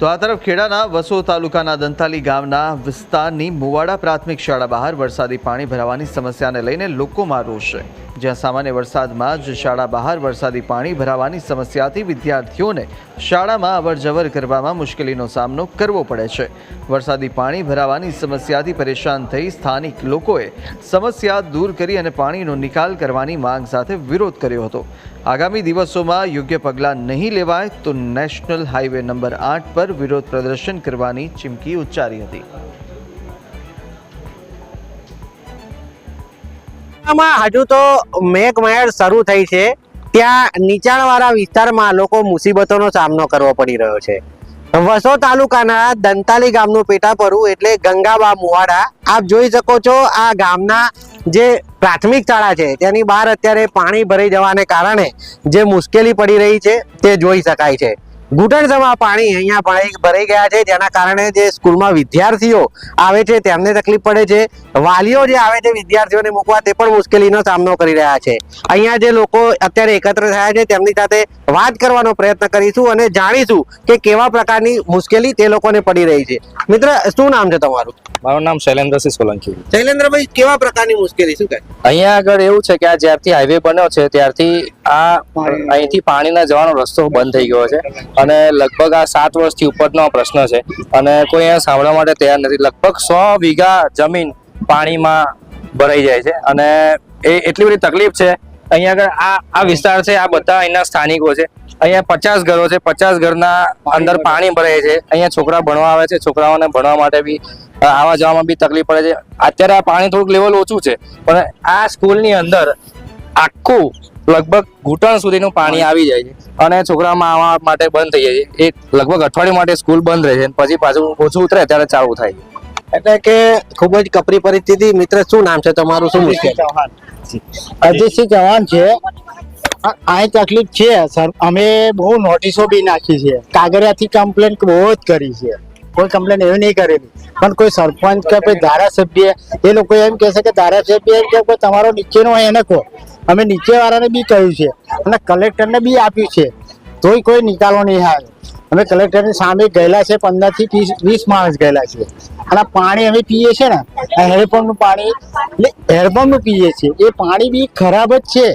તો આ તરફ ખેડાના વસો તાલુકાના દંતાલી ગામના વિસ્તારની મુવાડા પ્રાથમિક શાળા બહાર વરસાદી પાણી ભરાવાની સમસ્યાને લઈને લોકોમાં રોષ છે। જ્યાં સામાન્ય વરસાદમાં જ શાળા બહાર વરસાદી પાણી ભરાવાની સમસ્યાથી વિદ્યાર્થીઓને શાળામાં અવરજવર કરવામાં મુશ્કેલીનો સામનો કરવો પડે છે। વરસાદી પાણી ભરાવાની સમસ્યાથી પરેશાન થઈ સ્થાનિક લોકોએ સમસ્યા દૂર કરી અને પાણીનો નિકાલ કરવાની માંગ સાથે વિરોધ કર્યો હતો। આગામી દિવસોમાં યોગ્ય પગલાં નહીં લેવાય તો નેશનલ હાઈવે નંબર 8 પર વિરોધ પ્રદર્શન કરવાની ચીમકી ઉચ્ચારી હતી। હજુ તો મેઘમહેર શરૂ થઈ છે, ત્યાં નીચાણવાળા વિસ્તારમાં લોકો મુસીબતોનો સામનો કરવો પડી રહ્યો છે। વસો તાલુકાના દંતાલી ગામનું પેટાપરું એટલે ગંગાબા મુવાડા આપ જોઈ શકો છો। આ ગામના જે પ્રાથમિક શાળા છે તેની બહાર અત્યારે પાણી ભરાઈ જવાને કારણે જે મુશ્કેલી પડી રહી છે તે જોઈ શકાય છે। ઘૂંટણસમાં પાણી અહીંયા ભરાઈ ગયા છે, જેના કારણે જે સ્કૂલમાં વિદ્યાર્થીઓ આવે છે તેમને તકલીફ પડે છે। વાલીઓ જે આવે છે વિદ્યાર્થીઓને મૂકવા તે પણ મુશ્કેલીનો સામનો કરી રહ્યા છે। અહીંયા જે લોકો અત્યારે એકત્ર થયા છે તેમની સાથે વાત કરવાનો પ્રયત્ન કરીશું અને જાણીશું કે કેવા પ્રકારની મુશ્કેલી તે લોકોને પડી રહી છે। મિત્ર, શું નામ છે તમારું? મારું નામ શૈલેન્દ્રસિંહ સોલંકી। શૈલેન્દ્રભાઈ, કેવા પ્રકારની મુશ્કેલી શું કહે? અહીંયા આગળ એવું છે કે આ જ્યારથી હાઈવે બન્યો છે ત્યારથી અહીંથી પાણીના જવાનો રસ્તો બંધ થઈ ગયો છે અને લગભગ આ 7 વર્ષથી ઉપરનો પ્રશ્ન છે અને કોઈ અહીંયા સાંભળવા માટે તૈયાર નથી। લગભગ 100 વીઘા જમીન પાણીમાં ભરાઈ જાય છે અને એ એટલી બધી તકલીફ છે। અહીંયા આગળ આ વિસ્તાર છે, આ બધા અહીંના સ્થાનિકો છે। અહીંયા 50 ઘરો છે, 50 ઘરના અંદર પાણી ભરાય છે। અહીંયા છોકરા ભણવા આવે છે, છોકરાઓને ભણવા માટે બી આવવા જવામાં બી તકલીફ પડે છે। અત્યારે આ પાણી થોડુંક લેવલ ઓછું છે પણ આ સ્કૂલની અંદર આખું લગભગ ઘૂંટણ સુધીનું પાણી આવી જાય છે અને છોકરામાં આવવા માટે બંધ થઈ જાય છે। એ લગભગ અઠવાડિયા માટે સ્કૂલ બંધ રહે છે, પછી પાછું ઓછું ઉતરે ત્યારે ચાલુ થાય છે। એટલે કે ખૂબ જ કપરી પરિસ્થિતિ। મિત્ર, શું નામ છે તમારું? શું મુશ્કેલી? અજીતસિંહ ચૌહાણ છે। આ તકલીફ છે સર, અમે બહુ નોટિસો બી નાખી છે, કાગળિયાથી કમ્પ્લેન બહુ જ કરી છે, કોઈ કમ્પ્લેન એવી નહીં કરેલી। પણ કોઈ સરપંચ કે કોઈ ધારાસભ્ય એ લોકો એમ કહે છે કે ધારાસભ્ય એમ કે તમારો નીચેનો હોય એને કહો। અમે નીચેવાળાને બી કહ્યું છે અને કલેક્ટરને બી આપ્યું છે, તોય કોઈ નિકાલો નહીં આવે। અમે કલેક્ટરની સામે ગયેલા છે, 15 થી 20 માણસ ગયેલા છે અને પાણી અમે પીએ છીએ ને, આ હેડપંપનું પાણી એટલે હેડપંપનું પીએ છીએ, એ પાણી બી ખરાબ જ છે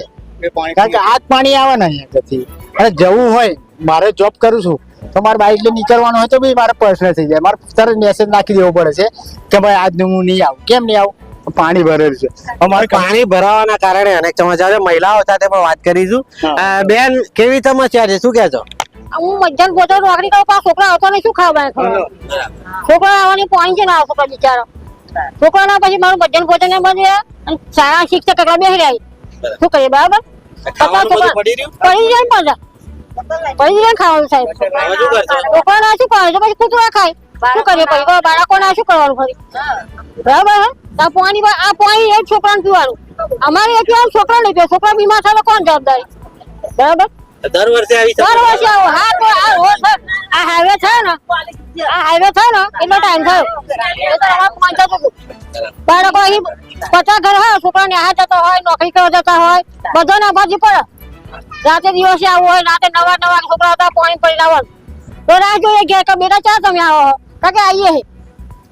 કારણ કે આ જ પાણી આવે ને અહીંયાથી। અને જવું હોય, મારે જોબ કરું છું તો મારે બાઇક લઈને નીકળવાનું હોય તો બી મારે પર્સનલ થઈ જાય, મારે તરત મેસેજ નાખી દેવો પડે છે કે ભાઈ આજ હું નહીં આવું। કેમ નહીં આવું? પાણી ભરેલું છે। અમારે પાણી ભરાવાના કારણે અનેક સમસ્યા છે, મહિલાઓ સાથે પણ વાત કરીશું। બેન, કેવી સમસ્યા છે, શું કહે છો? હું મધ્યાહન ભોજન નોકરી કરું પણ છોકરા આવતો નહીં, શું ખાવા? છોકરા આવવાની પોઈન્ટ છે ને, આવતો બિચારો છોકરાના પછી મારું મધ્યાહન ભોજન ને બધે અને સારા શિક્ષક એકલા બેસી રહ્યા, શું કરીએ? બરાબર પડી જાય ખાવાનું સાહેબ, છોકરાને શું કરે છે? પછી કૂતરા ખાય, શું કરીએ? પછી બાળકોને શું કરવાનું? ફરી બરાબર આ પાણી એ છોકરાને પીવાનું, અમારે એ પીવાનું છોકરા નહીં પીવે, છોકરા બીમાર થાય કોણ જવાબદારી? બરાબર દર વર્ષે આવો। હા, તો આ હાઈવે થાય ને, એટલો ટાઈમ થયો બાળકો અહીં 50 ઘર હોય, છોકરા નિહાળ જતા હોય, નોકરી કરવા જતા હોય, બધાને ભાજી પડે। રાતે દિવસે આવું હોય, રાતે નવા છોકરા હતા, પાણી પડી લાવવાનું તો રાહ જોઈએ કે બેટા ચા તમે આવો કે આવીએ।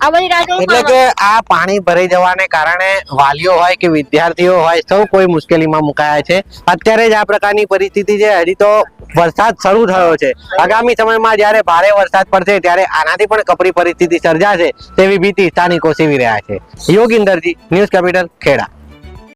એટલે કે આ પાણી ભરાઈ જવાને કારણે વાલીઓ હોય કે વિદ્યાર્થીઓ હોય સૌ કોઈ મુશ્કેલીમાં મુકાયા છે। અત્યારે જ આ પ્રકારની પરિસ્થિતિ છે, હજી તો વરસાદ શરૂ થયો છે। આગામી સમયમાં જ્યારે ભારે વરસાદ પડશે ત્યારે આનાથી પણ કપરી પરિસ્થિતિ સર્જાશે તેવી ભીતિ સ્થાનિકો સેવી રહ્યા છે। યોગિંદરજી, ન્યૂઝ કેપિટલ, ખેડા।